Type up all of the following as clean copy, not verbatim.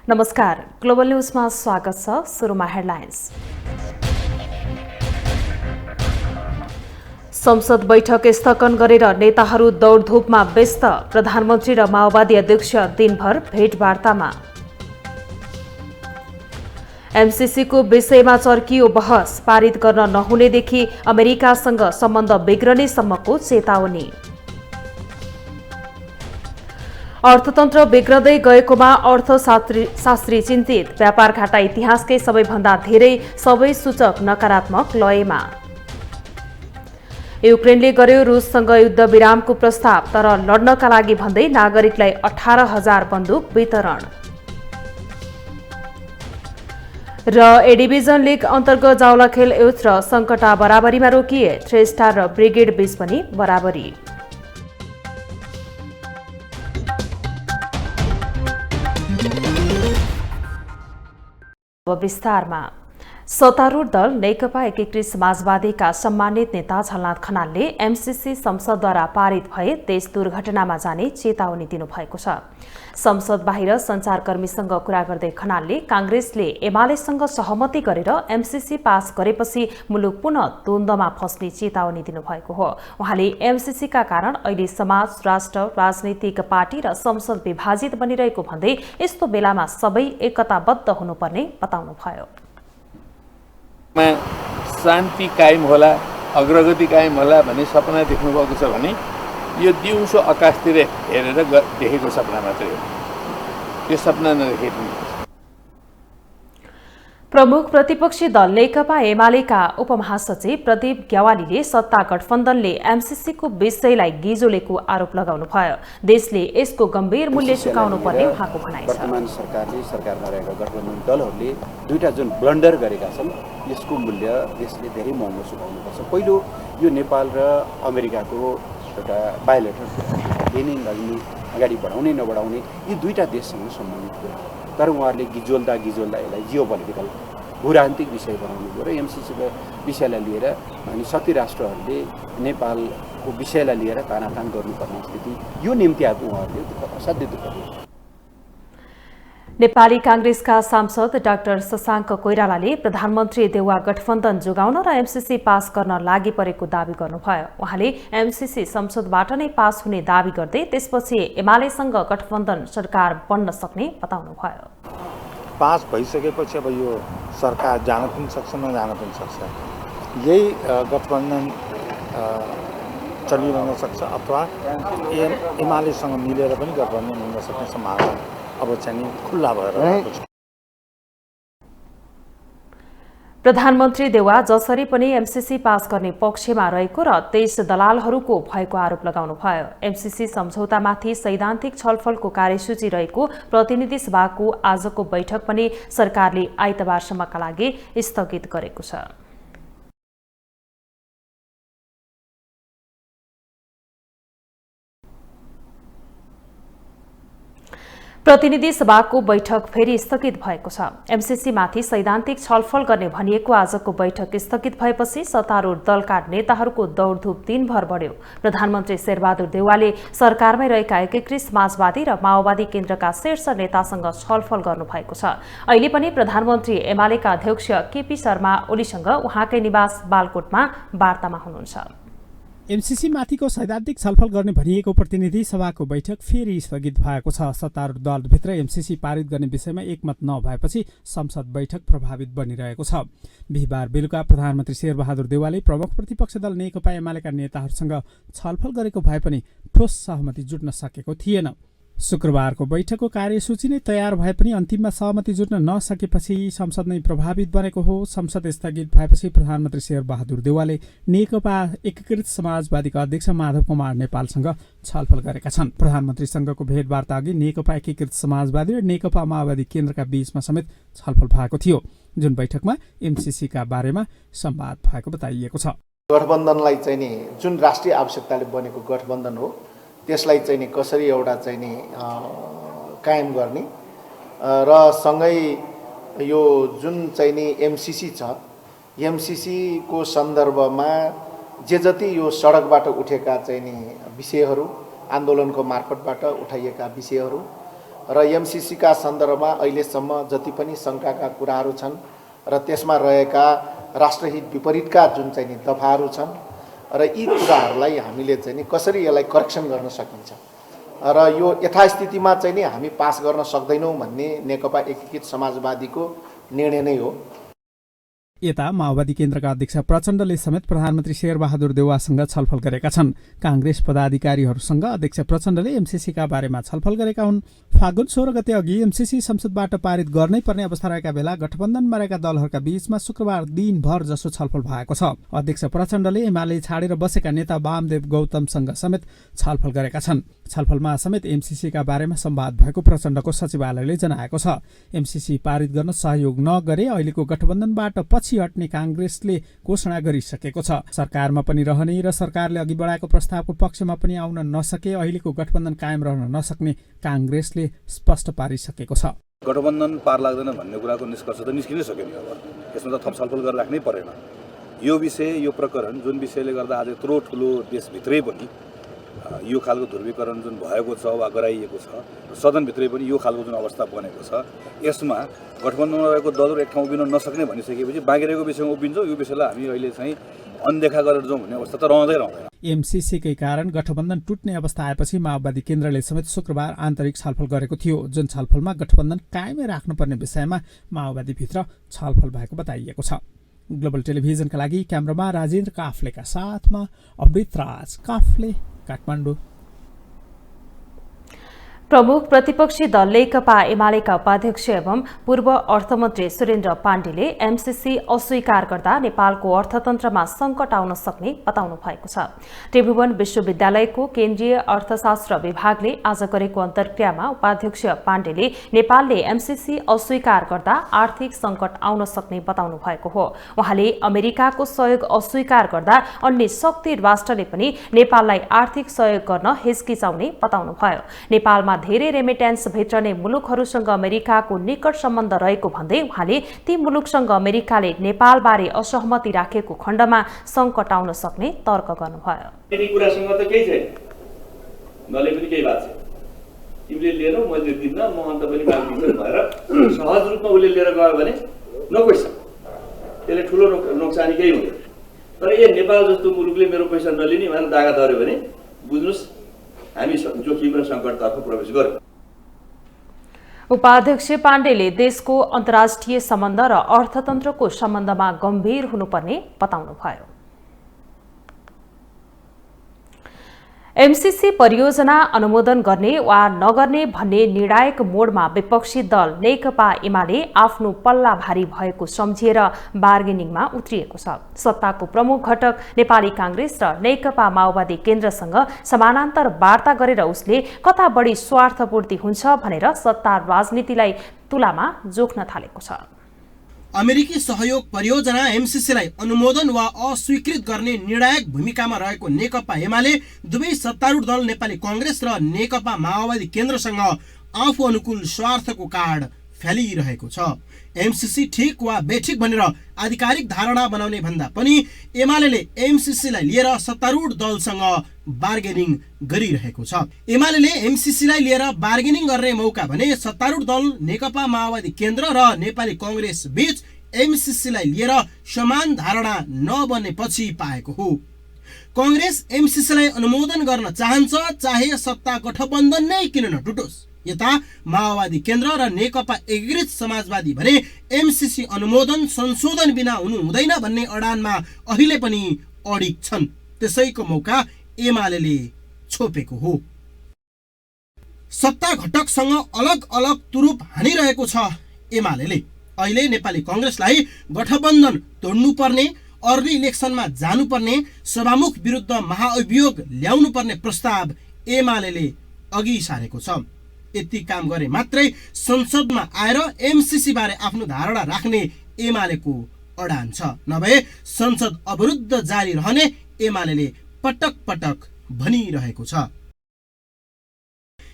नमस्कार, ग्लोबल न्यूजमा स्वागत छ। सुरुमा हेडलाइन्स। संसद बैठक स्थगन गरेर नेताहरू दौडधुपमा व्यस्त। प्रधानमन्त्री र माओवादी अध्यक्ष दिनभर भेटवार्तामा। एमसीसीको विषयमा चर्कियो बहस। पारित गर्न नहुनेदेखि अमेरिकासँग सम्बन्ध बिग्रनेसम्मको चेतावनी। अर्थतन्त्र बिग्रदै गएकोमा अर्थशास्त्री चिन्तित। व्यापार घाटा इतिहासकै सबैभन्दा धेरै, सबै सूचक नकारात्मक लयमा। युक्रेनले गर्यो रुससँग युद्ध विरामको प्रस्ताव, तर लड्नका लागि भन्दै नागरिकलाई 18,000 बन्दुक वितरण। र ए डिभिजन लिग अन्तर्गत जावलाखेल युथ र सङ्कटा बराबरीमा रोकिए। थ्री स्टार र ब्रिगेड बीच पनि बराबरी। विस्तारमा। सत्तारूढ दल नेकपा एकीकृत समाजवादीका सम्मानित नेता झलनाथ खनालले एमसीसी संसदद्वारा पारित भए देश दुर्घटनामा जाने चेतावनी दिनुभएको छ। संसद बाहिर सञ्चारकर्मीसँग कुरा गर्दै खनालले कांग्रेसले एमालेसँग सहमति गरेर एमसीसी पास गरेपछि मुलुक पुनः द्वन्द्वमा फस्ने चेतावनी दिनुभएको हो। उहाँले एमसीसीका कारण अहिले समाज, राष्ट्र, राजनैतिक पार्टी र संसद विभाजित बनिरहेको भन्दै यस्तो बेलामा सबै एकताबद्ध हुनुपर्ने बताउनुभयो। शान्ति कायम होला, अग्रगति कायम होला भन्ने सपना देख्नुभएको छ भने यो दिउँसो आकाशतिर हेरेर देखेको सपना मात्रै हो। यो सपना नदेखेको। प्रमुख प्रतिपक्षी दल नेकपा एमालेका उपमहासचिव प्रदीप ग्यावालीले सत्ता गठबन्धनले एमसीसीको विषयलाई गिजोलेको आरोप लगाउनुभयो। देशले यसको गम्भीर मूल्य चुकाउनु पर्ने उहाँको भनाइ छ। वर्तमान सरकारले, सरकारमा रहेका गठबन्धन दलहरूले दुईटा जुन ब्लन्डर गरेका छन्, यसको मूल्य देशले धेरै महँगो चुकाउनुपर्छ। पहिलो, यो नेपाल र अमेरिकाको एउटा बायोलेटरल लिने अगाडि बढाउने नबढाउने यी दुईटा देशसँग सम्बन्धित कुरा, तर उहाँहरूले गिजोल्दा यसलाई जियो पोलिटिकल भूराजनीतिक विषय बनाउनु गयो र एमसीसीको विषयलाई लिएर अनि शक्ति राष्ट्रहरूले नेपालको विषयलाई लिएर तानातान गर्नुपर्ने स्थिति यो निम्ति आएको उहाँहरूले असाध्य दुःख दियो। नेपाली कांग्रेसका सांसद डाक्टर शशाङ्क कोइरालाले प्रधानमन्त्री देउवा गठबन्धन जोगाउन र एमसीसी पास गर्न लागि परेको दावी गर्नुभयो। उहाँले एमसीसी संसदबाट नै पास हुने दावी गर्दै त्यसपछि एमालेसँग गठबन्धन सरकार बन्न सक्ने बताउनुभयो। पास भइसकेपछि अब यो सरकार जान पनि सक्छ, नजान पनि सक्छ। यही गठबन्धन चलिरहन सक्छ अथवा एमालेसँग मिलेर पनि गठबन्धन हुन सक्ने सम्भावना अब चाहिँ खुल्ला भएर रहेको छ। प्रधानमन्त्री देउवा जसरी पनि एमसीसी पास गर्ने पक्षमा रहेको र 23 दलालहरूको भएको आरोप लगाउनुभयो। एमसीसी सम्झौतामाथि सैद्धान्तिक छलफलको कार्यसूची रहेको प्रतिनिधि सभाको आजको बैठक पनि सरकारले आइतबारसम्मका लागि स्थगित गरेको छ। प्रतिनिधि सभाको बैठक फेरि स्थगित भएको छ। एमसीसी माथि सैद्धान्तिक छलफल गर्ने भनिएको आजको बैठक स्थगित भएपछि सत्तारूढ दलका नेताहरूको दौडधुप दिनभर बढ्यो। प्रधानमन्त्री शेरबहादुर देउवाले सरकारमै रहेका एकीकृत समाजवादी र माओवादी केन्द्रका शीर्ष नेतासँग छलफल गर्नुभएको छ। अहिले पनि प्रधानमन्त्री एमालेका अध्यक्ष केपी शर्मा ओलीसँग उहाँकै निवास बालकोटमा वार्तामा हुनुहुन्छ। एमसीसी माथिको सैद्धान्तिक छलफल गर्ने भनिएको प्रतिनिधि सभाको बैठक फेरि स्थगित भएको छ। सत्तारूढ दलभित्र एमसीसी पारित गर्ने विषयमा एकमत नभएपछि संसद बैठक प्रभावित बनिरहेको छ। बिहिबार बेलुका प्रधानमन्त्री शेरबहादुर देउवाले प्रमुख प्रतिपक्ष दल नेकपा एमालेका नेताहरूसँग छलफल गरेको भए पनि ठोस सहमति जुट्न सकेको थिएन। शुक्रबारको बैठकको कार्यसूची नै तयार भए पनि अन्तिममा सहमति जुट्न नसकेपछि संसद नै प्रभावित बनेको हो। संसद स्थगित भएपछि प्रधानमन्त्री शेरबहादुर देउवाले नेकपा एकीकृत समाजवादीका अध्यक्ष माधव कुमार नेपालसँग छलफल गरेका छन्। प्रधानमन्त्रीसँगको भेटवार्ता अघि नेकपा एकीकृत समाजवादी र नेकपा माओवादी केन्द्रका बीचमा समेत छलफल भएको थियो, जुन बैठकमा एमसीसीका बारेमा संवाद भएको बताइएको छ। गठबन्धनलाई चाहिँ नि जुन राष्ट्रिय आवश्यकताले बनेको गठबन्धन हो त्यसलाई चाहिँ नि कसरी एउटा चाहिँ नि कायम गर्ने र सँगै यो जुन चाहिँ नि एमसीसी छ, एमसीसी को सन्दर्भमा जे जति यो सडकबाट उठेका चाहिँ नि विषयहरू, आन्दोलनको मार्फतबाट उठाइएका विषयहरू र एमसिसीका सन्दर्भमा अहिलेसम्म जति पनि शङ्काका कुराहरू छन् र त्यसमा रहेका राष्ट्रहित विपरीतका जुन चाहिँ नि दफाहरू छन् र यी कुराहरूलाई हामीले चाहिँ नि कसरी यसलाई करेक्सन गर्न सकिन्छ र यो यथास्थितिमा चाहिँ नि हामी पास गर्न सक्दैनौँ भन्ने नेकपा एकीकृत समाजवादीको निर्णय नै हो। यता माओवादी केन्द्रका अध्यक्ष प्रचण्डले समेत प्रधानमन्त्री शेरबहादुर देउवासँग छलफल गरेका छन्। कांग्रेस पदाधिकारीहरूसँग अध्यक्ष प्रचण्डले एमसिसीका बारेमा छलफल गरेका हुन्। फागुन 16 गते अघि एमसिसी संसदबाट पारित गर्नै पर्ने अवस्था रहेका बेला गठबन्धनमा रहेका दलहरूका बीचमा शुक्रबार दिनभर जसो छलफल भएको छ। अध्यक्ष प्रचण्डले एमाले छाडेर बसेका नेता वामदेव गौतमसँग समेत छलफल गरेका छन्। छलफलमा समेत एमसिसीका बारेमा संवाद भएको प्रचण्डको सचिवालयले जनाएको छ। एमसिसी पारित गर्न सहयोग नगरे अहिलेको गठबन्धनबाट पछि हट्ने कांग्रेसले घोषणा गरिसकेको छ। सरकारमा पनि रहने र सरकारले अघि बढाएको प्रस्तावको पक्षमा पनि आउन नसके अहिलेको गठबन्धन कायम रहन नसक्ने कांग्रेसले स्पष्ट पारिसकेको छ। गठबन्धन पार लाग्दैन भन्ने कुराको निष्कर्ष त निस्किनै सक्यो नि। अब यसमा त थप छलफल गरेर राख्नै परेन। यो विषय, यो प्रकरण जुन विषयले गर्दा आज यत्रो ठुलो देशभित्रै पनि यो खालको ध्रुवीकरण जुन भएको छ वा गराइएको छ, सदनभित्रै पनि यो खालको जुन अवस्था बनेको छ, यसमा गठबन्धनमा रहेको दलहरू एक ठाउँ उभिन नसक्ने भनिसकेपछि बाँकी रहेको विषयमा उभिन्छौँ। यो विषयलाई हामी अहिले चाहिँ अनदेखा गरेर जाउँ भन्ने अवस्था त रहँदैन। एमसिसीकै कारण गठबन्धन टुट्ने अवस्था आएपछि माओवादी केन्द्रले समेत शुक्रबार आन्तरिक छलफल गरेको थियो, जुन छलफलमा गठबन्धन कायमै राख्नुपर्ने विषयमा माओवादीभित्र छलफल भएको बताइएको छ। ग्लोबल टेलिभिजनका लागि क्यामेरामा राजेन्द्र काफ्लेका साथमा अमृत राज काफ्ले, काठमाडौँ। प्रमुख प्रतिपक्षी दल नेकपा एमालेका उपाध्यक्ष एवं पूर्व अर्थमन्त्री सुरेन्द्र पाण्डेले एमसिसी अस्वीकार गर्दा नेपालको अर्थतन्त्रमा संकट आउन सक्ने बताउनु भएको छ। त्रिभुवन विश्वविद्यालयको केन्द्रीय अर्थशास्त्र विभागले आज गरेको अन्तर्क्रियामा उपाध्यक्ष पाण्डेले नेपालले एमसिसी अस्वीकार गर्दा आर्थिक संकट आउन सक्ने बताउनु भएको हो। उहाँले अमेरिकाको सहयोग अस्वीकार गर्दा अन्य शक्ति राष्ट्रले पनि नेपाललाई आर्थिक सहयोग गर्न हिचकिचाउने बताउनुभयो। नेपालमा धेरै रेमिट्यान्स भेट्ने मुलुकहरूसँग अमेरिकाको निकट सम्बन्ध रहेको भन्दै उहाँले ती मुलुकसँग अमेरिकाले नेपालबारे असहमति राखेको खण्डमा संकट आउन सक्ने तर्क गर्नुभयो। यी कुरासँग त केही छैन, नले पनि केही भएको छैन। तिमीले लिएर मैले दिन्न, म अन्त पनि बाँकी भएर सहज रूपमा उसले लिएर गयो भने नपैसा त्यसले ठुलो नोक्सानी केही हुँदैन। तर यो नेपाल जस्तो मुलुकले मेरो पैसा नलिने भनेर दागा धर्यो भने बुझ्नुहोस् हामी जोखिम र सङ्कटतर्फ प्रवेश गर्यौँ। उपाध्यक्ष पाण्डेले देशको अन्तर्राष्ट्रिय सम्बन्ध र अर्थतन्त्रको सम्बन्धमा गम्भीर हुनुपर्ने बताउनुभयो। एमसिसी परियोजना अनुमोदन गर्ने वा नगर्ने भन्ने निर्णायक मोडमा विपक्षी दल नेकपा एमाले आफ्नो पल्ला भारी भएको सम्झिएर बार्गेनिङमा उत्रिएको छ। सत्ताको प्रमुख घटक नेपाली कांग्रेस र नेकपा माओवादी केन्द्रसँग समानान्तर वार्ता गरेर उसले कता बढी स्वार्थपूर्ति हुन्छ भनेर सत्ता राजनीतिलाई तुलामा जोख्न थालेको छ। अमेरिकी सहयोग परियोजना एमसिसीलाई अनुमोदन वा अस्वीकृत गर्ने निर्णायक भूमिकामा रहेको नेकपा एमाले दुवै सत्तारूढ दल नेपाली कांग्रेस र नेकपा माओवादी केन्द्रसँग आफू अनुकूल स्वार्थको कार्ड फ्यालिरहेको छ। एमसिसी ठिक वा बेठिक भनेर आधिकारिक धारणा बनाउने भन्दा पनि एमाले एमसिसीलाई लिएर सत्तारूढ दलसँग बार्गेनिङ गरिरहेको छ। एमाले एमसिसीलाई लिएर बार्गेनिङ गर्ने मौका भने सत्तारूढ दल नेकपा माओवादी केन्द्र र नेपाली कांग्रेस बीच एमसिसीलाई लिएर समान धारणा नबनेपछि पाएको हो। कांग्रेस एमसिसीलाई अनुमोदन गर्न चाहन्छ, चाहे सत्ता गठबन्धन नै किन नटुटोस्। यता माओवादी केन्द्र र नेकपा एकीकृत समाजवादी भने एमसिसी अनुमोदन संशोधन बिना हुनु हुँदैन भन्ने अडानमा अहिले पनि अडिग छन्। त्यसैको मौका एमाले छोपेको हो। सत्ता घटकसँग अलग अलग तुरुप हानिरहेको छ एमाले। अहिले नेपाली कांग्रेसलाई गठबन्धन तोड्नुपर्ने, अर्ली इलेक्सनमा जानुपर्ने, सभामुख विरुद्ध महाअभियोग ल्याउनुपर्ने प्रस्ताव एमाले अघि सारेको छ। यति काम गरे मात्रै संसदमा आएर एमसिसी बारे आफ्नो धारणा राख्ने एमालेको अडान छ, नभए संसद अवरुद्ध जारी रहने एमाले पटक पटक भनिरहेको छ।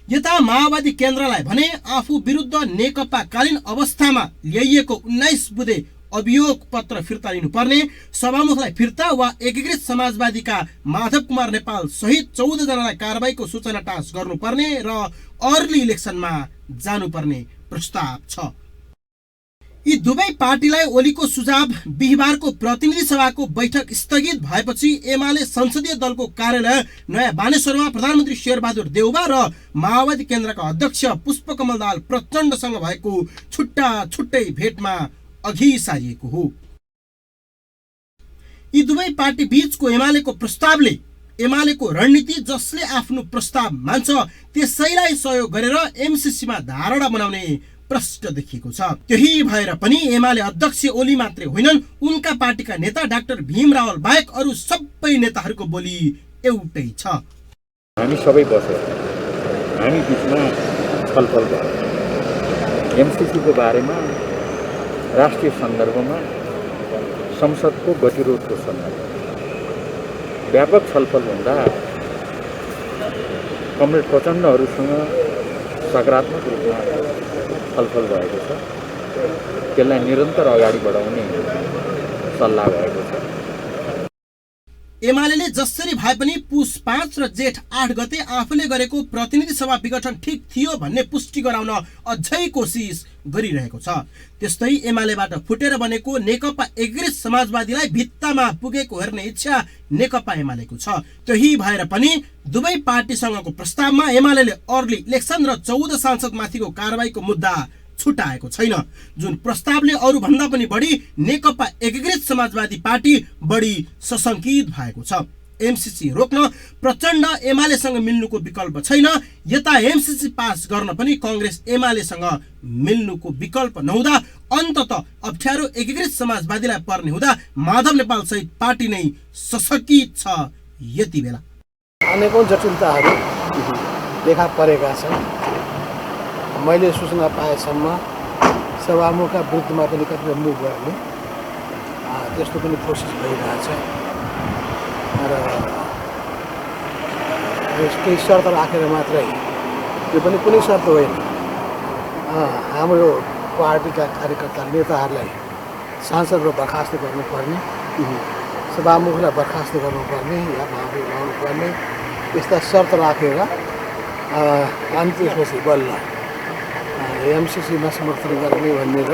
यता माओवादी केन्द्रलाई भने आफू विरुद्ध नेकपाकालीन अवस्थामा ल्याइएको 19 बुँदे अभियोग पत्र फिर्ता लिनुपर्ने, सभामुखलाई फिर्ता वा एकीकृत समाजवादीका माधव कुमार नेपाल सहित 14 जनालाई कारबाहीको सूचना टाँस गर्नुपर्ने र अर्ली इलेक्सनमा जानुपर्ने प्रस्ताव छ। यी दुवै पार्टीलाई ओलीको सुझाव बिहिबारको प्रतिनिधि सभाको बैठक स्थगित भएपछि एमाले संसदीय दलको कार्यालय नयाँ बानेश्वरमा प्रधानमन्त्री शेरबहादुर देउबा र माओवादी केन्द्रका अध्यक्ष पुष्पकमल दाहाल प्रचण्डसँग भएको छुट्टा छुट्टै भेटमा अघि सारिएको हो। यी दुवै पार्टी बीचको एमालेको प्रस्तावले एमालेको रणनीति जसले आफ्नो प्रस्ताव मान्छ त्यसैलाई सहयोग गरेर एमसीसीमा धारणा बनाउने प्रश्न देखिएको छ। त्यही भएर पनि एमाले अध्यक्ष ओली मात्रै होइनन्, उनका पार्टीका नेता डाक्टर भीम रावल बाहेक अरू सबै नेताहरूको बोली एउटै छ। हामी सबै बसेर हामी बिचमा छलफल भयो, एमसीसीको बारेमा राष्ट्रिय सन्दर्भमा संसदको गतिरोधको सन्दर्भमा व्यापक छलफल हुँदा कमरेड प्रचण्डहरूसँग सकारात्मक रूपमा छलफल भएको छ। त्यसलाई निरन्तर अगाडि बढाउने सल्लाह भएको छ। एमाले जसरी भए पनि पुस 5 र जेठ 8 गते आफूले गरेको प्रतिनिधि सभा विघटन ठिक थियो भन्ने पुष्टि गराउन अझै कोसिस गरिरहेको छ। त्यस्तै एमालेबाट फुटेर बनेको नेकपा एकीकृत समाजवादीलाई भित्तामा पुगेको हेर्ने इच्छा नेकपा एमालेको छ। त्यही भएर पनि दुवै पार्टीसँगको प्रस्तावमा एमाले अर्ली इलेक्सन र 14 सांसदमाथिको कारबाहीको मुद्दा छुटाएको छैन, जुन प्रस्तावले अरू भन्दा पनि बढी नेकपा एकीकृत समाजवादी पार्टी बढी सशंकित भएको छ। एमसीसी रोक्न प्रचण्ड एमालेसँग मिल्नुको विकल्प छैन। यता एमसीसी पास गर्न पनि कांग्रेस एमालेसँग मिल्नुको विकल्प नहुँदा अन्ततः अप्ठ्यारो एकीकृत समाजवादीलाई पर्ने हुँदा माधव नेपाल सहित पार्टी नै सशंकित छ। यति बेला अनेकौं जटिलताहरू देखा परेका छन्। मैले सूचना पाएसम्म सभामुखका विरुद्धमा पनि कतिपय मुभ गर्ने त्यस्तो पनि कोसिस भइरहेछ र केही शर्त राखेर मात्रै, त्यो पनि कुनै शर्त होइन, हाम्रो पार्टीका कार्यकर्ता नेताहरूलाई सांसदलाई बर्खास्त गर्नुपर्ने, सभामुखलाई बर्खास्त गर्नुपर्ने या माफी गर्नुपर्ने यस्ता शर्त राखेर अनि त्यसपछि बल्ल एमसीसीमा समर्थन गर्ने भनेर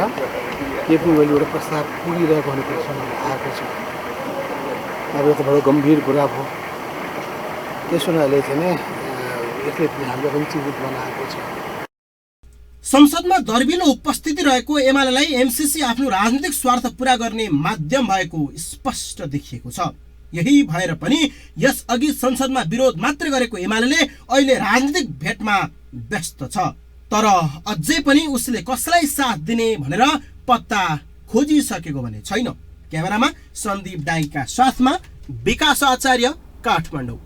केपी ओलीबाट प्रस्ताव पुगिरहेको हुने प्रश्न आएको छ। अब यो त बडो गम्भीर कुरा भयो। त्यसो हुनाले चाहिँ नै यसले पनि हामीलाई पनि चिन्तित बनाएको छ। संसदमा दर्बिलो उपस्थिति रहेको एमालेलाई एमसीसी आफ्नो राजनीतिक स्वार्थ पूरा गर्ने माध्यम भएको स्पष्ट देखिएको छ। यही भएर पनि यसअघि संसदमा विरोध मात्र गरेको एमाले अहिले राजनीतिक भेटमा व्यस्त छ। तर अझै पनि उसले कसलाई साथ दिने भनेर पत्ता खोजिसकेको भने छैन। क्यामेरामा सन्दीप डाइका साथमा विकास आचार्य, काठमाडौँ।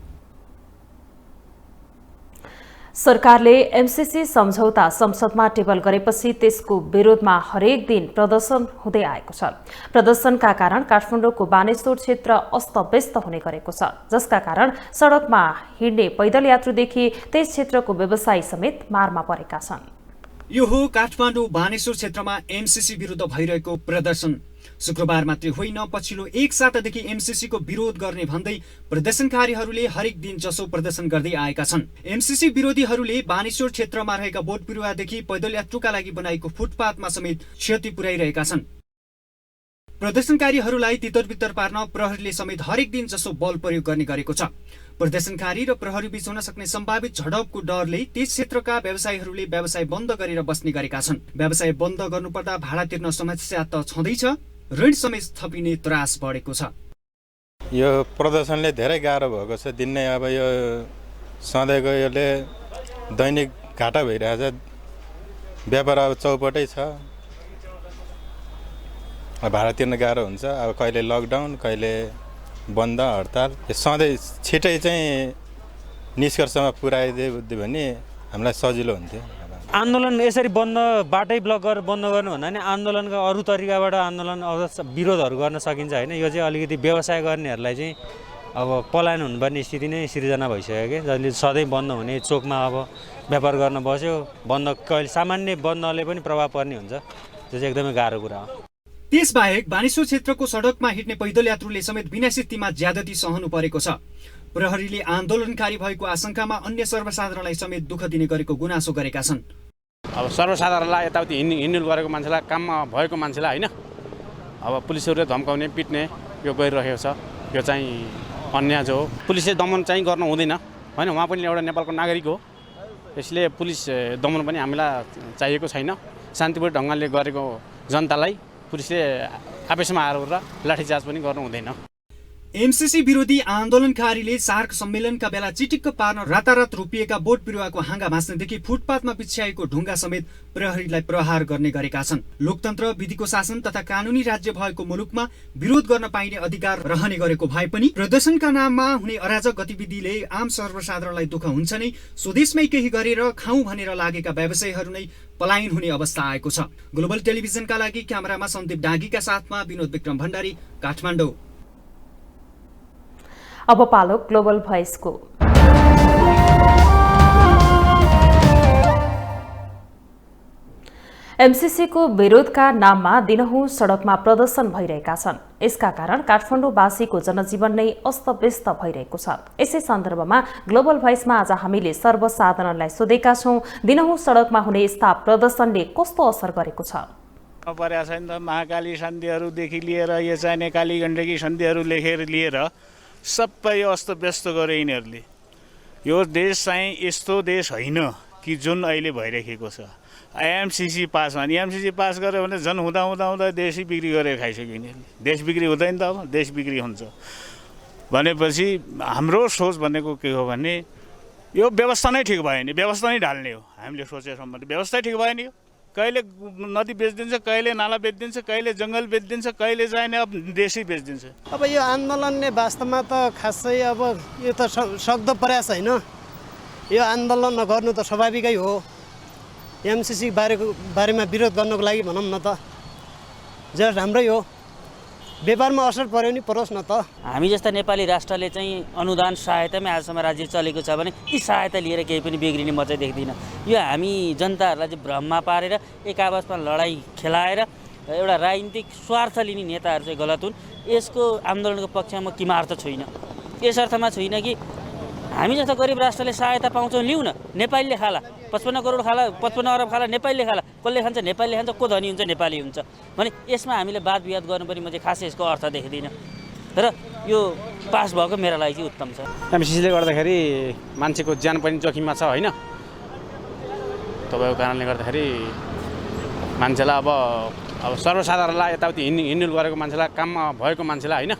सरकारले एमसीसी सम्झौता संसदमा टेबल गरेपछि त्यसको विरोधमा हरेक दिन प्रदर्शन हुँदै आएको छ। प्रदर्शनका कारण काठमाडौँको बानेश्वर क्षेत्र अस्तव्यस्त हुने गरेको छ, जसका कारण सडकमा हिँड्ने पैदल यात्रुदेखि त्यस क्षेत्रको व्यवसायी समेत मारमा परेका छन्। यो हो काठमाडौँ बानेश्वर क्षेत्रमा एमसीसी विरुद्ध भइरहेको प्रदर्शन। शुक्रबार मात्रै होइन, पछिल्लो एक सातादेखि एमसीसी को विरोध गर्ने भन्दै प्रदर्शनकारीहरूले हरेक दिन जसो प्रदर्शन गर्दै आएका छन्। एमसीसी विरोधीहरूले बानेश्वर क्षेत्रमा रहेका बोट बिरुवादेखि पैदल यात्रुका लागि बनाएको फुटपाथमा समेत क्षति पुर्याइरहेका छन्। प्रदर्शनकारीहरूलाई तितरबितर पार्न प्रहरीले समेत हरेक दिन जसो बल प्रयोग गर्ने गरेको छ। प्रदर्शनकारी र प्रहरी बीच हुन सक्ने सम्भावित झडपको डरले त्यस क्षेत्रका व्यवसायीहरूले व्यवसाय बन्द गरेर बस्ने गरेका छन्। व्यवसाय बन्द गर्नुपर्दा भाडा तिर्न समस्या त छँदैछ, ऋण समेत थपिने त्रास बढेको छ। यो प्रदर्शनले धेरै गाह्रो भएको छ। दिनै अब यो सधैँको यसले दैनिक घाटा भइरहेछ। व्यापार अब चौपटै छ, भाडा तिर्न गाह्रो हुन्छ। अब कहिले लकडाउन, कहिले बन्द, हडताल। सधैँ छिटै चाहिँ निष्कर्षमा पुर्याइदियो भने हामीलाई सजिलो हुन्थ्यो। आन्दोलन यसरी बन्द, बाटै ब्लक गरेर बन्द गर्नु भन्दा नि आन्दोलनका अरू तरिकाबाट आन्दोलन विरोधहरू गर्न सकिन्छ होइन। यो चाहिँ अलिकति व्यवसाय गर्नेहरूलाई चाहिँ अब पलायन हुनुपर्ने स्थिति नै सिर्जना भइसक्यो कि, जसले सधैँ बन्द हुने चोकमा अब व्यापार गर्न बस्यो, बन्द कहिले सामान्य बन्दले पनि प्रभाव पर्ने हुन्छ। त्यो चाहिँ एकदमै गाह्रो कुरा हो। त्यसबाहेक बानेश्वर क्षेत्रको सडकमा हिँड्ने पैदल यात्रुले समेत बिना स्थितिमा ज्यादती सहनु परेको छ। प्रहरीले आन्दोलनकारी भएको आशंकामा अन्य सर्वसाधारणलाई समेत दुःख दिने गरेको गुनासो गरेका छन्। अब सर्वसाधारणलाई यताउति हिँड्डुल गरेको मान्छेलाई काममा भएको मान्छेलाई होइन अब पुलिसहरूले धम्काउने पिट्ने यो गरिरहेको छ। यो चाहिँ अन्याय जो हो पुलिसले दमन चाहिँ गर्नु हुँदैन होइन। उहाँ पनि एउटा नेपालको नागरिक हो, यसले पुलिस दमन पनि हामीलाई चाहिएको छैन। शान्तिपूर्ण ढङ्गले गरेको जनतालाई पुलिसले आवेशमा आएर लाठीचार्ज पनि गर्नु हुँदैन। एमसीसी विरोधी आन्दोलनकारीले सार्क सम्मेलनका बेला चिटिक्क पार्न रातारात रोपिएका बोट बिरुवाको हाँगा भाँच्नेदेखि फुटपाथमा बिछ्याएको ढुङ्गा समेत प्रहरीलाई प्रहार गर्ने गरेका छन्। लोकतन्त्र, विधिको शासन तथा कानुनी राज्य भएको मुलुकमा विरोध गर्न पाइने अधिकार रहने गरेको भए पनि प्रदर्शनका नाममा हुने अराजक गतिविधिले आम सर्वसाधारणलाई दुःख हुन्छ नै। स्वदेशमै केही गरेर खाउँ भनेर लागेका व्यवसायीहरू नै पलायन हुने अवस्था आएको छ। ग्लोबल टेलिभिजनका लागि क्यामेरामा सन्दीप डाँगीका साथमा विनोद विक्रम भण्डारी, काठमाडौँ। अब पालो ग्लोबल भोइसको। एमसीसीको विरोधका नाममा दिनहुँ सडकमा प्रदर्शन भइरहेका छन्। यसका कारण काठमाडौँवासीको जनजीवन नै अस्तव्यस्त भइरहेको छ। यसै सन्दर्भमा ग्लोबल भोइसमा आज हामीले सर्वसाधारणलाई सोधेका छौँ, दिनहुँ सडकमा हुने यस्ता प्रदर्शनले कस्तो असर गरेको छ? परेको छैन त। महाकाली सन्धिहरूदेखि लिएर यो चाहिने काली गण्डकी सन्धिहरू लेखेर लिएर सबै अस्तव्यस्त गरे यिनीहरूले। यो देश चाहिँ यस्तो देश होइन कि जुन अहिले भइरहेको छ। एमसीसी पास भने एमसीसी पास गर्यो भने झन् हुँदा हुँदा हुँदा देशै बिक्री गरेर खाइसक्यो यिनीहरूले। देश बिक्री हुँदैन त, अब देश बिक्री हुन्छ भनेपछि हाम्रो सोच भनेको के हो भने यो व्यवस्था नै ठिक भयो नि, व्यवस्था नै ढाल्ने हो। हामीले सोचेसम्म व्यवस्था ठिक भयो नि। कहिले नदी बेचिदिन्छ, कहिले नाला बेचिदिन्छ, कहिले जङ्गल बेचिदिन्छ, कहिले चाहिने अब देशै बेचिदिन्छ। अब यो आन्दोलनले वास्तवमा त खासै अब यो त सक्दो प्रयास होइन। यो आन्दोलन गर्नु त स्वाभाविकै हो। एमसीसी बारेमा विरोध गर्नको लागि भनौँ न त जस्ट राम्रै हो। व्यापारमा असर पर्यो नि परोस् न त। हामी जस्ता नेपाली राष्ट्रले चाहिँ अनुदान सहायतामै आजसम्म राज्य चलेको छ भने ती सहायता लिएर केही पनि बिग्रिने म चाहिँ देख्दिनँ। यो हामी जनताहरूलाई चाहिँ भ्रममा पारेर एक आपसमा लडाइँ खेलाएर एउटा राजनीतिक स्वार्थ लिने नेताहरू चाहिँ गलत हुन्। यसको आन्दोलनको पक्षमा म किमार्थ छुइनँ। यस अर्थमा छुइनँ कि हामी जस्ता गरिब राष्ट्रले सहायता पाउँछौँ, लिउँ न। नेपालीले खाला 55 करोड खाला, 55 अरब खाला नेपालीले खाला। कसले खान्छ? नेपालीले खान्छ। को धनी हुन्छ? नेपाली हुन्छ भने यसमा हामीले वाद विवाद गर्नु पनि म चाहिँ खास यसको अर्थ देख्दिनँ। तर यो पास भएको मेरो लागि चाहिँ उत्तम छ। एमसीसीले गर्दाखेरि मान्छेको ज्यान पनि जोखिममा छ होइन। तपाईँको कारणले गर्दाखेरि मान्छेलाई अब सर्वसाधारणलाई यताउति हिँड्डुल गरेको मान्छेलाई काममा भएको मान्छेलाई होइन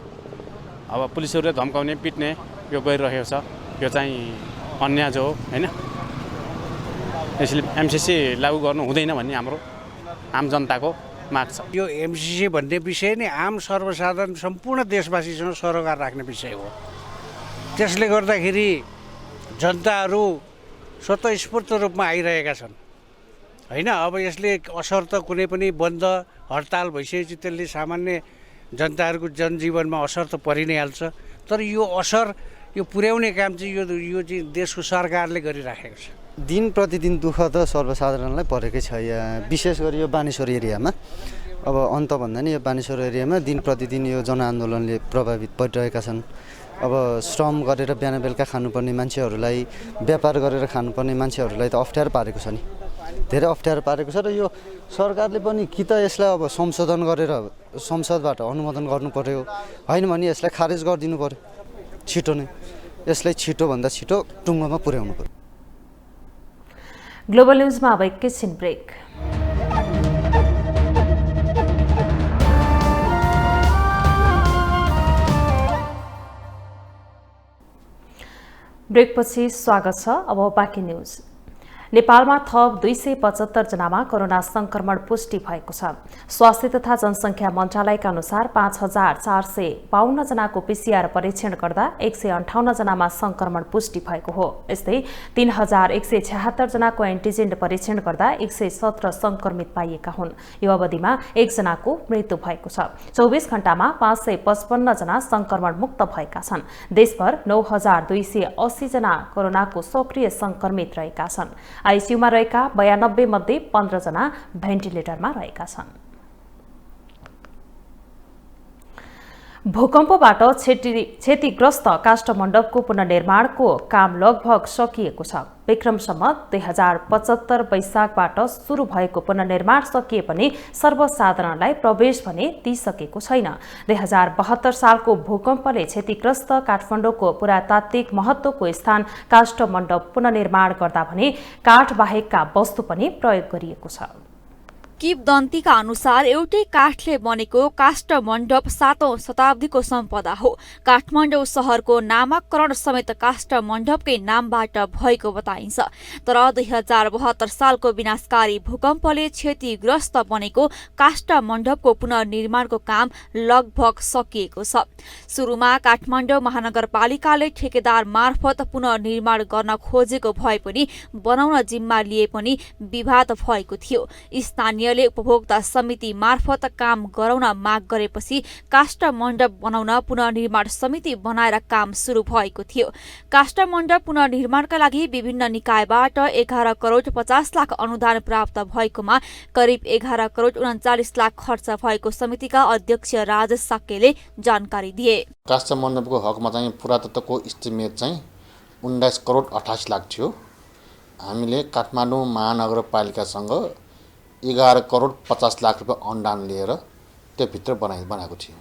अब पुलिसहरूले धम्काउने पिट्ने यो गरिरहेको छ। यो चाहिँ अन्याय जो हो होइन। यसले एमसीसी लागू गर्नु हुँदैन भन्ने हाम्रो आम जनताको माग छ। यो एमसीसी भन्ने विषय नै आम सर्वसाधारण सम्पूर्ण देशवासीसँग सरोकार राख्ने विषय हो। त्यसले गर्दाखेरि जनताहरू स्वतःस्फूर्त रूपमा आइरहेका छन् होइन। अब यसले असर त कुनै पनि बन्द हडताल भइसकेपछि त्यसले सामान्य जनताहरूको जनजीवनमा असर त परि नै हाल्छ। तर यो असर यो पुर्याउने काम चाहिँ यो चाहिँ देशको सरकारले गरिराखेको छ। दिन प्रतिदिन दुःख त सर्वसाधारणलाई परेकै छ। यहाँ विशेष गरी यो बानेश्वर एरियामा अब अन्त भन्दा नि यो बानेश्वर एरियामा दिन प्रतिदिन यो जनआन्दोलनले प्रभावित परिरहेका छन्। अब श्रम गरेर बिहान बेलुका खानुपर्ने मान्छेहरूलाई, व्यापार गरेर खानुपर्ने मान्छेहरूलाई त अप्ठ्यारो पारेको छ नि, धेरै अप्ठ्यारो पारेको छ। र यो सरकारले पनि कि त यसलाई अब संशोधन गरेर संसदबाट अनुमोदन गर्नु पर्यो, होइन भने यसलाई खारेज गरिदिनु पर्यो छिटो नै। यसलाई छिटोभन्दा छिटो टुङ्गोमा पुर्याउनु पर्यो। ग्लोबल न्यूजमा अब एकैछिन ब्रेक। ब्रेकपछि स्वागत छ। अब बाँकी न्यूज। नेपालमा थप 275 जनामा कोरोना संक्रमण पुष्टि भएको छ। स्वास्थ्य तथा जनसङ्ख्या मन्त्रालयका अनुसार 5452 जनाको पीसीआर परीक्षण गर्दा 158 जनामा संक्रमण पुष्टि भएको हो। यस्तै 3176 जनाको एन्टिजेन परीक्षण गर्दा 117 संक्रमित पाइएका हुन्। यो अवधिमा 1 जनाको मृत्यु भएको छ। 24 घण्टामा 555 जना संक्रमण मुक्त भएका छन्। देशभर 9280 जना कोरोनाको सक्रिय संक्रमित रहेका छन्। आईसीयूमा रहेका 92 मध्ये 15 जना भेन्टिलेटरमा रहेका छन्। भूकम्पबाट क्षतिग्रस्त काष्ठमण्डपको पुनर्निर्माणको काम लगभग सकिएको छ। विक्रम सम्वत 2075 वैशाखबाट सुरु भएको पुनर्निर्माण सकिए पनि सर्वसाधारणलाई प्रवेश भने दिइसकेको छैन। 2072 सालको भूकम्पले क्षतिग्रस्त काठमाडौँको पुरातात्विक महत्त्वको स्थान काष्ठमण्डप पुनर्निर्माण गर्दा भने काठ बाहेकका वस्तु पनि प्रयोग गरिएको छ। किंवदन्तीका अनुसार एउटै काठले बनेको काष्ठमण्डप 7औं शताब्दीको सम्पदा हो। काठमाडौँ शहरको नामाकरण समेत काष्ठमण्डपकै नामबाट भएको बताइन्छ। तर 2072 सालको विनाशकारी भूकम्पले क्षतिग्रस्त बनेको काष्ठमण्डपको पुनर्निर्माणको काम लगभग सकिएको छ। सुरुमा काठमाडौँ महानगरपालिकाले ठेकेदार मार्फत पुनर्निर्माण गर्न खोजेको भए पनि बनाउन जिम्मा लिए पनि विवाद भएको थियो। स्थानीय उपभोक्ता समिति मार्फत काम गराउन माग गरेपछि काष्ठमण्डप बनाउन पुनर्निर्माण समिति बनाएर काम सुरु भएको थियो। काष्ठमण्डप पुनर्निर्माणका लागि विभिन्न निकायबाट 11 करोड 50 लाख अनुदान प्राप्त भएकोमा करिब 11 करोड 39 लाख खर्च भएको समितिका अध्यक्ष राजेश साक्यले जानकारी दिए। काष्ठमण्डपको हकमा चाहिँ पुरातत्वको इस्टिमेट चाहिँ 19 करोड 28 लाख थियो। हामीले काठमाडौँ महानगरपालिकासँग 11 करोड 50 लाख रुपियाँ अनुदान लिएर त्यो भित्र बनाएको थियो।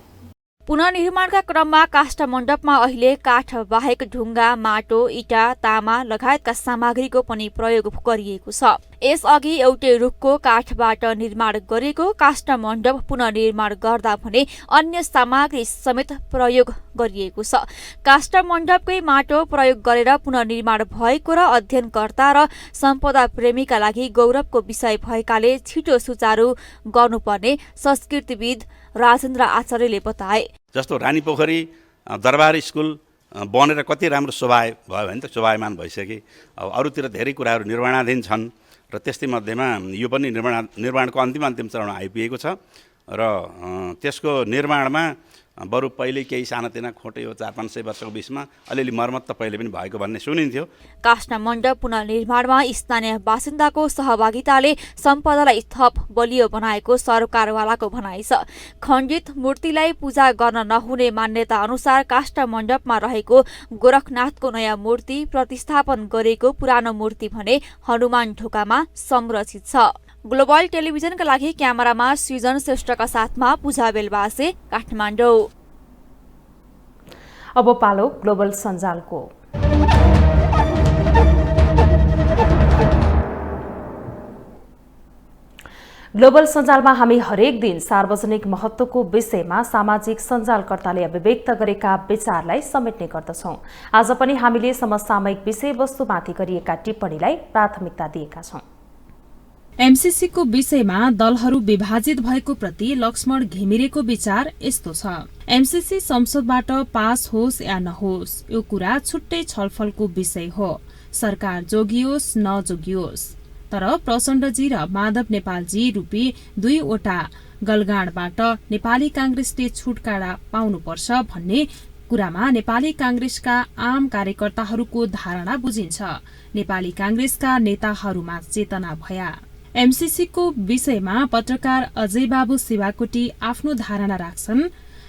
पुनर्निर्माणका क्रममा काष्ठमण्डपमा अहिले काठ बाहेक ढुङ्गा, माटो, इटा, तामा लगायतका सामग्रीको पनि प्रयोग गरिएको छ। यसअघि एउटै रुखको काठबाट निर्माण गरेको काष्ठमण्डप पुनर्निर्माण गर्दा भने अन्य सामग्री समेत प्रयोग गरिएको छ। काष्ठमण्डपकै माटो प्रयोग गरेर पुनर्निर्माण भएको र अध्ययनकर्ता र सम्पदा प्रेमीका लागि गौरवको विषय भएकाले छिटो सुचारू गर्नुपर्ने संस्कृतिविद राजेन्द्र आचार्यले बताए। जस्तो रानी पोखरी दरबार स्कुल बनेर कति राम्रो शोभा भयो भने त शोभायमान भइसके। अब अरूतिर धेरै कुराहरू निर्माणाधीन छन् र त्यस्तै मध्येमा यो पनि निर्माणको अन्तिम चरण आइपुगेको छ र त्यसको निर्माणमा बरु पहिले केही सानातिना खोटे हो 400-500 वर्षको बिचमा अलिअलि मर्मत त पहिले पनि भएको भन्ने सुनिन्थ्यो। काष्ठमण्डप पुनर्निर्माणमा स्थानीय बासिन्दाको सहभागिताले सम्पदालाई थप बलियो बनाएको सरकारवालाको भनाइ छ। खण्डित मूर्तिलाई पूजा गर्न नहुने मान्यता अनुसार काष्ठमण्डपमा रहेको गोरखनाथको नयाँ मूर्ति प्रतिस्थापन गरेको पुरानो मूर्ति भने हनुमान ढोकामा संरक्षित छ। ग्लोबल टेलिभिजनका लागि क्यामेरामा सृजन श्रेष्ठका साथमा पूजा बेलबासे, काठमाडौँ। अब पालो ग्लोबल सञ्जालको। ग्लोबल सञ्जालमा हामी हरेक दिन सार्वजनिक महत्त्वको विषयमा सामाजिक सञ्जालकर्ताले अभिव्यक्त गरेका विचारलाई समेट्ने गर्दछौं। आज पनि हामीले समसामयिक विषयवस्तुमाथि गरिएका टिप्पणीलाई प्राथमिकता दिएका छौं। एमसीसीको विषयमा दलहरू विभाजित भएको प्रति लक्ष्मण घिमिरेको विचार यस्तो छ। एमसीसी संसदबाट पास होस् या नहोस् यो कुरा छुट्टै छलफलको विषय हो। सरकार जोगियोस् नजोगियोस्, तर प्रचण्डजी र माधव नेपालजी रूपी 2 वटा गलगाडबाट नेपाली कांग्रेसले छुटकारा पाउनुपर्छ भन्ने कुरामा नेपाली कांग्रेसका आम कार्यकर्ताहरूको धारणा बुझिन्छ। नेपाली कांग्रेसका नेताहरूमा चेतना भया। एमसीसीको विषयमा पत्रकार अजय बाबु शिवाकोटी आफ्नो धारणा राख्छन्।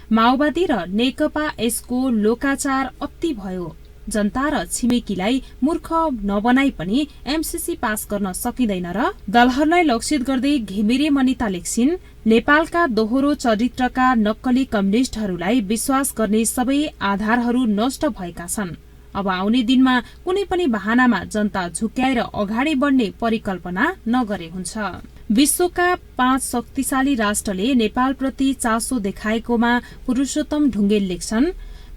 माओवादी र नेकपा यसको लोकाचार अति भयो। जनता र छिमेकीलाई मूर्ख नबनाई पनि एमसीसी पास गर्न सकिँदैन र दलहरूलाई लक्षित गर्दै घिमिरे मनिता लेख्छिन्। नेपालका दोहोरो चरित्रका नक्कली कम्युनिष्टहरूलाई विश्वास गर्ने सबै आधारहरू नष्ट भएका छन्। अब आउने दिनमा कुनै पनि बहानामा जनता झुक्याएर अगाडि बढ्ने परिकल्पना नगरे हुन्छ। विश्वका 5 शक्तिशाली राष्ट्रले नेपालप्रति चासो देखाएकोमा पुरुषोत्तम ढुङ्गेल लेख्छन्।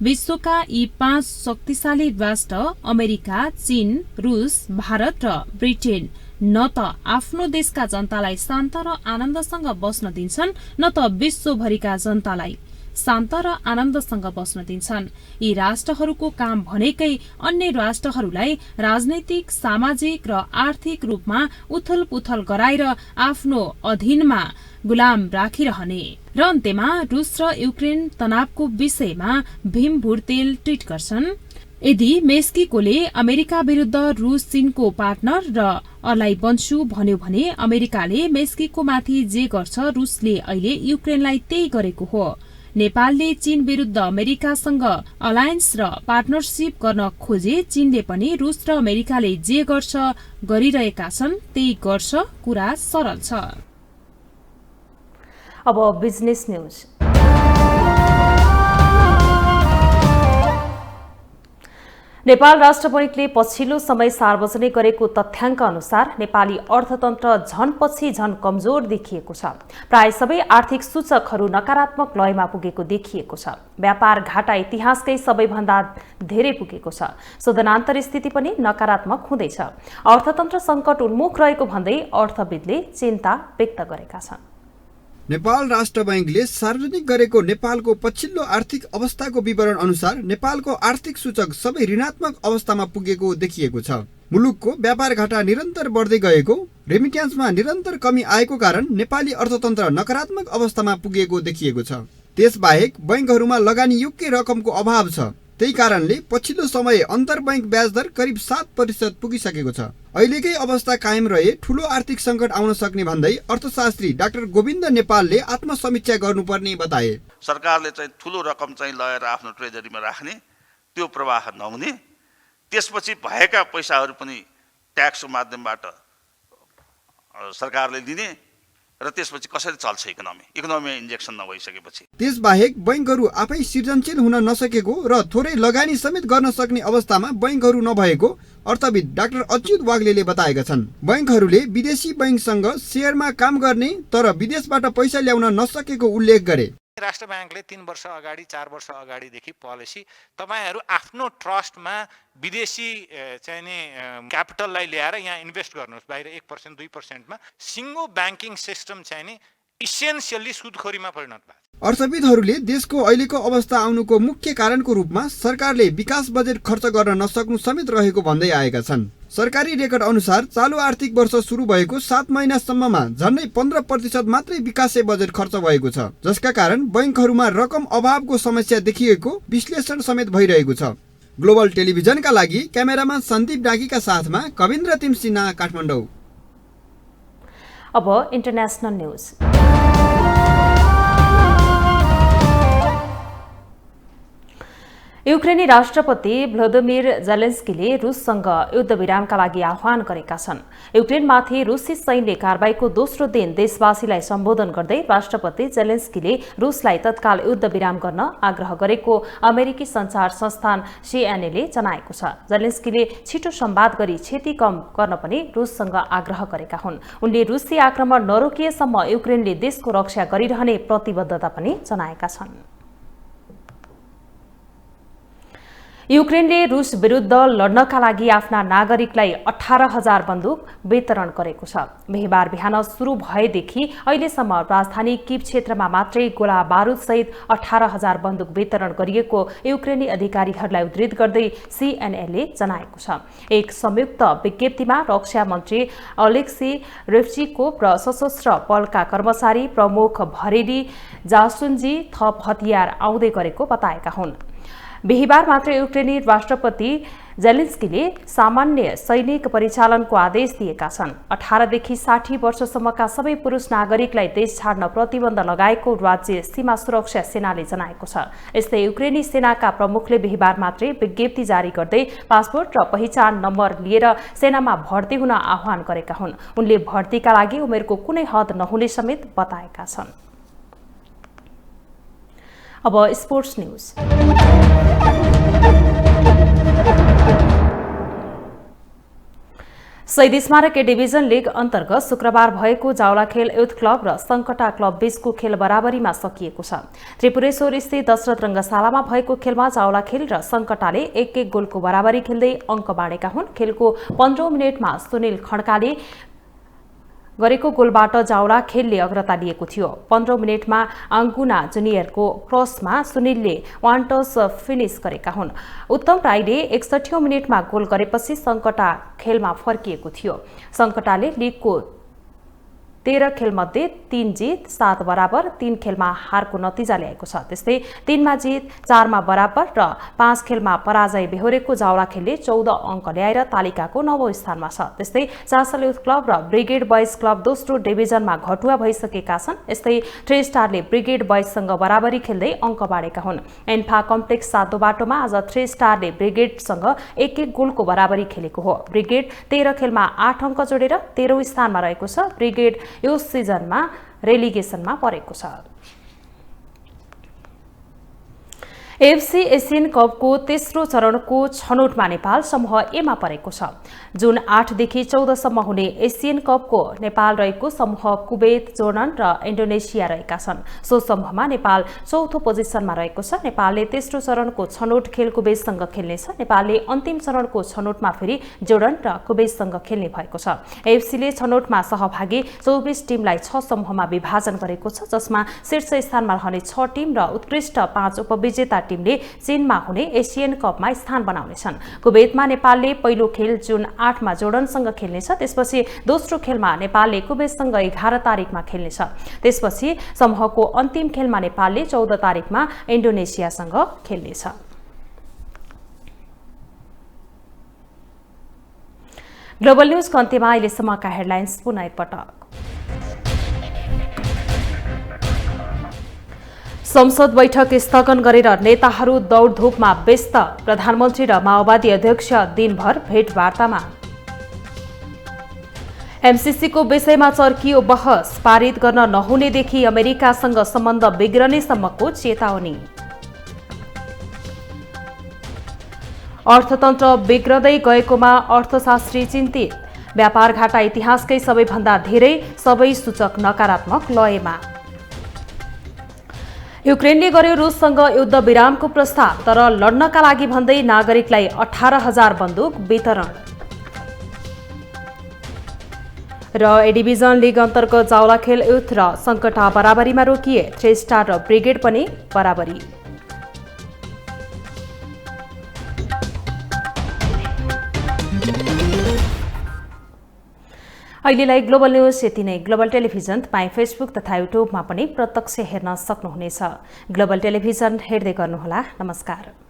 विश्वका यी 5 शक्तिशाली राष्ट्र अमेरिका, चीन, रूस, भारत र ब्रिटेन न त आफ्नो देशका जनतालाई शान्त र आनन्दसँग बस्न दिन्छन् न त विश्वभरिका जनतालाई शान्त र आनन्दसँग बस्न दिन्छन्। यी राष्ट्रहरूको काम भनेकै अन्य राष्ट्रहरूलाई राजनैतिक, सामाजिक र आर्थिक रूपमा उथल पुथल गराएर आफ्नो अधीनमा गुलाम राखिरहने। र अन्त्यमा रूस र युक्रेन तनावको विषयमा भीम भुर्तेल ट्वीट गर्छन्। यदि मेस्किकोले अमेरिका विरुद्ध रूस चीनको पार्टनर र अलाई बन्छु भन्यो भने अमेरिकाले मेस्किको माथि जे गर्छ रूसले अहिले युक्रेनलाई त्यही गरेको हो। नेपालले चीन विरुद्ध अमेरिकासँग अलायन्स र पार्टनरशिप गर्न खोजे चीनले पनि रुस र अमेरिकाले जे गर्छ गरिरहेका छन् त्यही गर्छ, कुरा सरल छ। अब बिजनेस न्यूज। नेपाल राष्ट्र बैंकले पछिल्लो समय सार्वजनिक गरेको तथ्याङ्क अनुसार नेपाली अर्थतन्त्र झन पछि झन कमजोर देखिएको छ। प्राय सबै आर्थिक सूचकहरू नकारात्मक लयमा पुगेको देखिएको छ। व्यापार घाटा इतिहासकै सबैभन्दा धेरै पुगेको छ। शोधनान्तर स्थिति पनि नकारात्मक हुँदैछ। अर्थतन्त्र सङ्कट उन्मुख रहेको भन्दै अर्थविदले चिन्ता व्यक्त गरेका छन्। नेपाल राष्ट्र बैंकले सार्वजनिक गरेको नेपालको पछिल्लो आर्थिक अवस्थाको विवरण अनुसार नेपालको आर्थिक सूचक सबै ऋणात्मक अवस्थामा पुगेको देखिएको छ। मुलुकको व्यापार घाटा निरन्तर बढ्दै गएको, रेमिट्यान्समा निरन्तर कमी आएको कारण नेपाली अर्थतन्त्र नकारात्मक अवस्थामा पुगेको देखिएको छ। त्यसबाहेक बैंकहरूमा लगानी योग्य रकमको अभाव छ। त्यही कारणले पछिल्लो समय अन्तर्बैंक ब्याज दर करिब 7% पुगिसकेको छ। अहिलेकै अवस्था कायम रहे ठूलो आर्थिक संकट आउन सक्ने भन्दै अर्थशास्त्री डाक्टर गोविन्द नेपालले आत्मसमीक्षा गर्नुपर्ने बताए। सरकारले चाहिँ ठूलो रकम चाहिँ लगेर आफ्नो ट्रेजरीमा राख्ने, त्यो प्रवाह नहुने, त्यसपछि भएका पैसाहरू पनि ट्याक्सको माध्यमबाट सरकारले दिने र त्यसपछि कसरी चल्छ इकोनोमी इन्जेक्सन नभइसकेपछि। त्यसबाहेक बैंकहरू आफै सृजनशील हुन नसकेको र थोरै लगानी समेत गर्न सक्ने अवस्थामा बैंकहरू नभएको अर्थविद डाक्टर अच्युत वाग्लेले बताएका छन्। बैंकहरूले विदेशी बैंकसँग शेयरमा काम गर्ने तर विदेशबाट पैसा ल्याउन नसकेको उल्लेख गरे। राष्ट्र ब्याङ्कले 3 वर्ष अगाडि 4 वर्ष अगाडिदेखि पोलिसी तपाईहरू आफ्नो ट्रस्टमा विदेशी चाहिँ नि क्यापिटललाई ल्याएर यहाँ इन्भेस्ट गर्नुहोस्, बाहिर 1% 2%मा सिङ्गो ब्याङ्किङ सिस्टम चाहिँ नि इसेन्सियली सुदखोरीमा परिणत भएको। अर्थविदहरूले देशको अहिलेको अवस्था आउनुको मुख्य कारणको रूपमा सरकारले विकास बजेट खर्च गर्न नसक्नु समेत रहेको भन्दै आएका छन्। सरकारी रेकर्ड अनुसार चालु आर्थिक वर्ष सुरु भएको 7 महिनासम्ममा झन्डै 15% मात्रै विकासे बजेट खर्च भएको छ, जसका कारण बैंकहरूमा रकम अभावको समस्या देखिएको विश्लेषण समेत भइरहेको छ। ग्लोबल टेलिभिजनका लागि क्यामेरामा सन्दीप डाकीका साथमा कविन्द्र तिमसिन्हा, काठमाडौँ। अब इन्टरनेशनल न्यूज। युक्रेनी राष्ट्रपति भ्लोदिमिर जेलेन्स्कीले रुससँग युद्धविरामका लागि आह्वान गरेका छन्। युक्रेनमाथि रुसी सैन्य कारबाहीको दोस्रो दिन देशवासीलाई सम्बोधन गर्दै राष्ट्रपति जेलेन्स्कीले रुसलाई तत्काल युद्धविराम गर्न आग्रह गरेको अमेरिकी सञ्चार संस्थान सीएनएले जनाएको छ। जेलेन्स्कीले छिटो संवाद गरी क्षति कम गर्न पनि रुससँग आग्रह गरेका हुन्। उनले रुसी आक्रमण नरोकिएसम्म युक्रेनले देशको रक्षा गरिरहने प्रतिबद्धता पनि जनाएका छन्। युक्रेनले रुस विरुद्ध लड्नका लागि आफ्ना नागरिकलाई 18,000 बन्दुक वितरण गरेको छ। बिहीबार बिहान सुरु भएदेखि अहिलेसम्म राजधानी कीव क्षेत्रमा मात्रै गोला बारुद सहित 18,000 बन्दुक वितरण गरिएको युक्रेनी अधिकारीहरूलाई उद्धृत गर्दै सीएनएले जनाएको छ। एक संयुक्त विज्ञप्तिमा रक्षा मन्त्री अलेक्सी रेफ्चिकोभ र सशस्त्र बलका कर्मचारी प्रमुख भरेली जासुन्जी थप हतियार आउँदै गरेको बताएका हुन्। बिहीबार मात्र युक्रेनी राष्ट्रपति जेलेन्स्कीले सामान्य सैनिक परिचालनको आदेश दिएका छन्। 18 देखि 60 वर्षसम्मका सबै पुरुष नागरिकलाई देश छाड्न प्रतिबन्ध लगाएको राज्य सीमा सुरक्षा सेनाले जनाएको छ। यस्तै युक्रेनी सेनाका प्रमुखले बिहीबार मात्रै विज्ञप्ति जारी गर्दै पासपोर्ट र पहिचान नम्बर लिएर सेनामा भर्ती हुन आह्वान गरेका हुन्। उनले भर्तीका लागि उमेरको कुनै हद नहुने समेत बताएका छन्। अब स्पोर्ट्स न्यूज। शहीद स्मारक ए डिभिजन लीग अन्तर्गत शुक्रबार भएको जावला खेल युथ क्लब र सङ्कटा क्लब बीचको खेल बराबरीमा सकिएको छ। त्रिपुरेश्वर स्थित दशरथ रङ्गशालामा भएको खेलमा जावला खेल र सङ्कटाले 1-1 गोलको बराबरी खेल्दै अङ्क बाँडेका हुन्। खेलको 15औं मिनेटमा सुनिल खड्काले गरेको गोलबाट जावला खेलले अग्रता लिएको थियो। 15औं मिनेटमा आङ्गुना जुनियरको क्रसमा सुनिलले वान टच फिनिश गरेका हुन्। उत्तम राईले 61औं मिनेटमा गोल गरेपछि सङ्कटा खेलमा फर्किएको थियो। सङ्कटाले लिगको 13 खेलमध्ये 3 जित 7 बराबर 3 खेलमा हारको नतिजा ल्याएको छ। त्यस्तै 3 मा जित 4 मा बराबर र 5 खेलमा पराजय बेहोरेको जावला खेलले 14 अङ्क ल्याएर तालिकाको 9औं स्थानमा छ। त्यस्तै चासल युथ क्लब र ब्रिगेड बॉयज क्लब दोस्रो डिभिजनमा घटुवा भइसकेका छन्। यस्तै थ्री स्टारले ब्रिगेड बॉयजसँग बराबरी खेल्दै अङ्क बाँडेका हुन्। एन्फा कम्प्लेक्स सातो बाटोमा आज थ्री स्टारले ब्रिगेडसँग 1-1 गोलको बराबरी खेलेको हो। ब्रिगेड 13 खेलमा 8 अङ्क जोडेर 13औं स्थानमा रहेको छ। ब्रिगेड यो सिजनमा रेलिगेसनमा परेको छ। एफसी एसियन कपको तेस्रो चरणको छनौटमा नेपाल समूह ए मा परेको छ। जुन 8 देखि 14 सम्म हुने एसियन कपको नेपाल रहेको समूह कुवेत, जोर्डन र इन्डोनेसिया रहेका छन्। सो समूहमा नेपाल चौथो पोजिसनमा रहेको छ। नेपालले तेस्रो चरणको छनौट खेल कुवेतसँग खेल्नेछ। नेपालले अन्तिम चरणको छनौटमा फेरि जोर्डन र कुवेतसँग खेल्ने भएको छ। एफसीले छनौटमा सहभागी 24 टिमलाई 6 समूहमा विभाजन गरेको छ, जसमा शीर्ष स्थानमा रहने 6 टिम र उत्कृष्ट 5 उपविजेता टिमले चीनमा हुने एसियन कपमा स्थान बनाउनेछन्। कुवेतमा नेपालले पहिलो खेल जुन 8 मा जोर्डनसँग खेल्नेछ। त्यसपछि दोस्रो खेलमा नेपालले कुवेतसँग 11 तारिकमा खेल्नेछ। त्यसपछि समूहको अन्तिम खेलमा नेपालले 14 तारिकमा इन्डोनेसियासँग खेल्नेछ। ग्लोबल न्यूज अन्त्यमा अहिलेसम्मका हेडलाइन्स पुनः एकपटक। संसद बैठक स्थगन गरेर नेताहरू दौडधुपमा व्यस्त। प्रधानमन्त्री र माओवादी अध्यक्ष दिनभर भेटवार्तामा। एमसीसीको विषयमा चर्कियो बहस। पारित गर्न नहुनेदेखि अमेरिकासँग सम्बन्ध बिग्रनेसम्मको चेतावनी। अर्थतन्त्र बिग्रदै गएकोमा अर्थशास्त्री चिन्तित। व्यापार घाटा इतिहासकै सबैभन्दा धेरै, सबै सूचक नकारात्मक लयमा। युक्रेनले गर्यो रुससँग युद्ध विरामको प्रस्ताव, तर लड्नका लागि भन्दै नागरिकलाई 18,000 बन्दुक वितरण। र ए डिभिजन लिग अन्तर्गत जावला खेल युथ र सङ्कटा बराबरीमा रोकिए। थ्री स्टार र ब्रिगेड पनि बराबरी। अहिलेलाई ग्लोबल न्यूज यति नै। ग्लोबल टेलिभिजन तपाईँ फेसबुक तथा युट्युबमा पनि प्रत्यक्ष हेर्न सक्नुहुनेछ। ग्लोबल टेलिभिजन हेर्दै गर्नुहोला। नमस्कार।